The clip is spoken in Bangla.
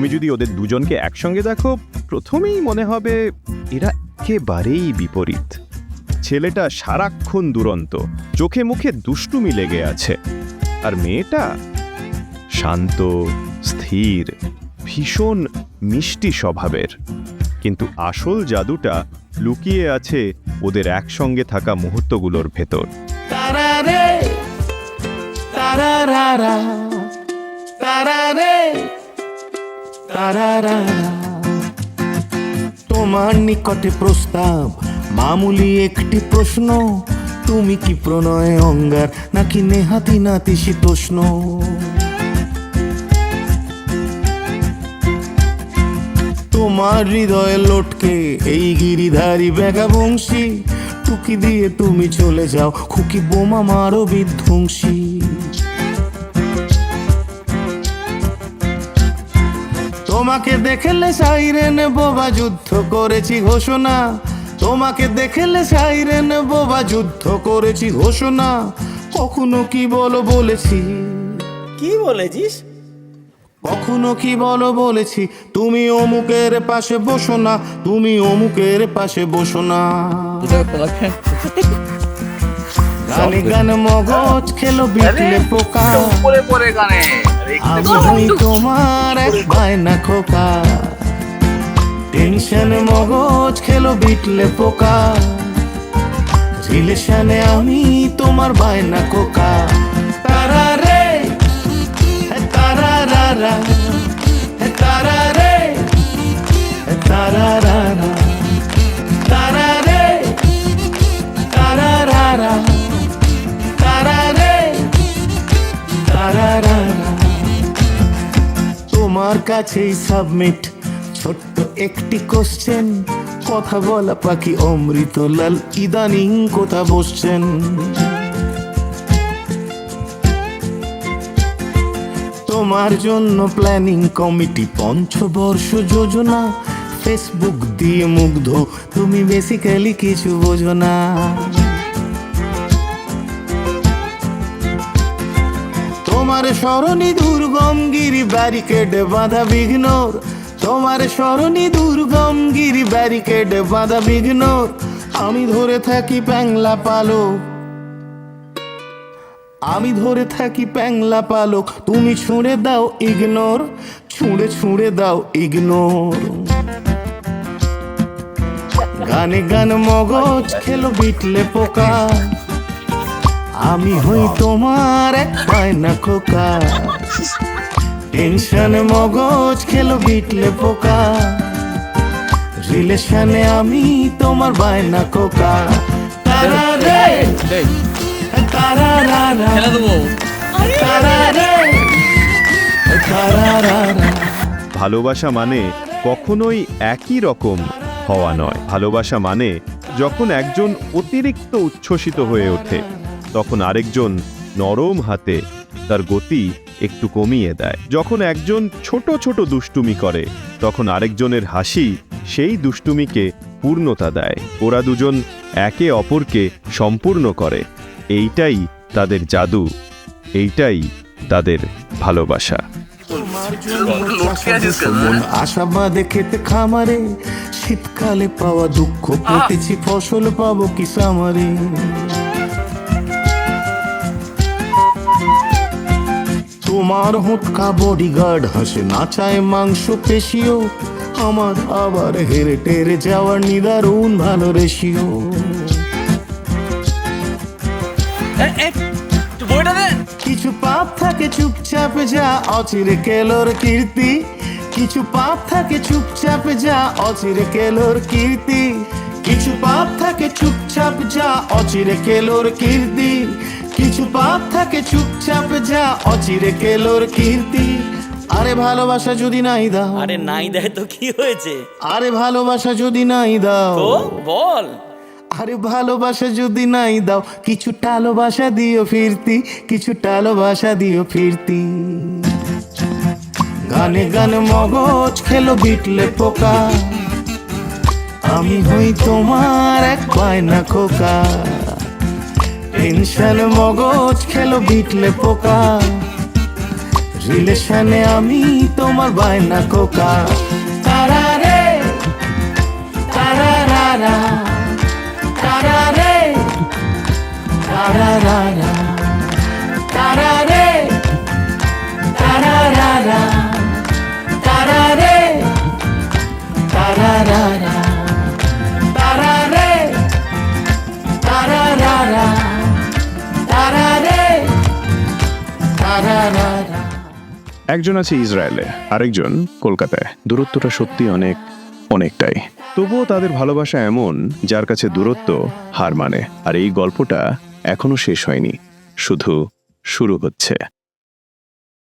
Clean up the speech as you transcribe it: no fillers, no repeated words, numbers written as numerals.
তুমি যদি ওদের দুজনকে একসঙ্গে দেখো, প্রথমেই মনে হবে এরা একেবারেই বিপরীত। ছেলেটা সারাক্ষণ দুরন্ত, চোখে মুখে দুষ্টুমি লেগে আছে, আর মেয়েটা শান্ত, স্থির, ভীষণ মিষ্টি স্বভাবের। কিন্তু আসল জাদুটা লুকিয়ে আছে ওদের একসঙ্গে থাকা মুহূর্তগুলোর ভেতর। তারারে তারারারা তারারে তারারারা। তোমার নিকটে প্রস্তাব, মামুলি একটি প্রশ্ন, তুমি কি প্রণয় অঙ্গার নাকি নেহাতি নাতিশীতোষ্ণ? তোমার হৃদয়ে লটকে এই গিরিধারী বেগা বংশী, টুকি দিয়ে তুমি চলে যাও, খুকি বোমা মারো বিধ্বংসী। তোমাকে দেখলে সাইরেন বোবা যুদ্ধ করেছি ঘোষণা, তোমাকে দেখলে সাইরেন বোবা যুদ্ধ করেছি ঘোষণা। কখনো কি বলেছি, কি বলেছিস? কখনো কি বলেছি, তুমি অমুকের পাশে বসো না, তুমি অমুকের পাশে বসো না। গানে গানে মগজ খেলো বিটলে পোকা, আমি তোমার এক বায়না খোকা। টেনশনে মগজ খেলো বিটলে পোকা, রিলেশনে আমি তোমার বায়না খোকা। তারারে তারারারা তারারে তারারারা তারারে তারারারা তারারে তারারারা। তোমার কাছেই সাবমিট ছোট্ট একটি কোশ্চেন, কথা বলা পাখি অমৃতলাল ইদানিং কোথা বসছেন? তোমার জন্য প্ল্যানিং কমিটি পঞ্চবর্ষ যোজনা, ফেসবুক দিয়ে মুগ্ধ তুমি বেসিক্যালি কিছু বোঝো না। তোমার স্মরণী দুর্গম গিরি ব্যারিকেড বাধা বিঘ্নর, তোমার স্মরণী দুর্গম গিরি ব্যারিকেড বাধা বিঘ্নর। আমি ধরে থাকি প্যাংলা পালক, আমি ধরে থাকি প্যাংলা পালক, তুমি ছুঁড়ে দাও ইগনোর, ছুঁড়ে ছুঁড়ে দাও ইগনোর। গানে গান মগজ খেলো বিটলে পোকা, আমি হই তোমার এক বায়না খোকা। টেনশনে মগজ খেলো বিটলে পোকা, রিলেশনে আমি তোমার বায়না খোকা। তারারে তারারারা তারারে তারারারা। ভালোবাসা মানে কখনোই একই রকম হওয়া নয়। ভালোবাসা মানে যখন একজন অতিরিক্ত উচ্ছ্বসিত হয়ে ওঠে, তখন আরেকজন নরম হাতে তার গতি একটু কমিয়ে দেয়। যখন একজন ছোট ছোট দুষ্টুমি করে, তখন আরেকজনের হাসি সেই দুষ্টুমিকে পূর্ণতা দেয়। ওরা দুজন একে অপরকে সম্পূর্ণ করে। এইটাই তাদের জাদু, এইটাই তাদের ভালোবাসা। আশাবাদে খেতে খামারে, শীতকালে পাওয়া দুঃখ পেতেছি, ফসল পাবো কি সামারে। তোমার হুটকা বডিগার্ড হাসে নাচায় মাংস পেশিও, আমার আবার হেরে টেরে যাওয়ার নিদারুণ ভালো রেশিও। কিছু পাপ থাকে চুপচাপ যা অচিরে কেলোর কীর্তি, কিছু পাপ থাকে চুপচাপ যা অচিরে কেলোর কীর্তি, কিছু পাপ থাকে চুপচাপ যা অচিরে কেলোর কীর্তি, কিছু পাপ থাকে চুপচাপ যা অচিরে কেলোর কীর্তি। আরে ভালোবাসা যদি নাই দাও, আরে নাই দেয় তো কি হয়েছে? আরে ভালোবাসা যদি নাই দাও, তো বল। আরে ভালোবাসা যদি নাই দাও, কিছু ভালোবাসা দিও ফিরতি, কিছু ভালোবাসা দিও ফিরতি। গানে গানে মগজ খেলো বিটলে পোকা, আমি হই তোমার এক বায়না খোকা। টেনশন মগজ খেলো বিটলে পোকা, রিলেশনে আমি তোমার বায়না কোকা তারা রে তারা রা তারা রে তারা রা তারা রে তারা রা তারা রে তারা রা তারা রে তারা রা তারা রে তারা রা। একজন আছে ইসরায়েলে, আরেকজন কলকাতায়। দূরত্বটা সত্যি অনেকটাই। তবুও তাদের ভালোবাসা এমন যার কাছে দূরত্ব হার মানে। আর এই গল্পটা এখনো শেষ হয়নি, শুধু শুরু হচ্ছে।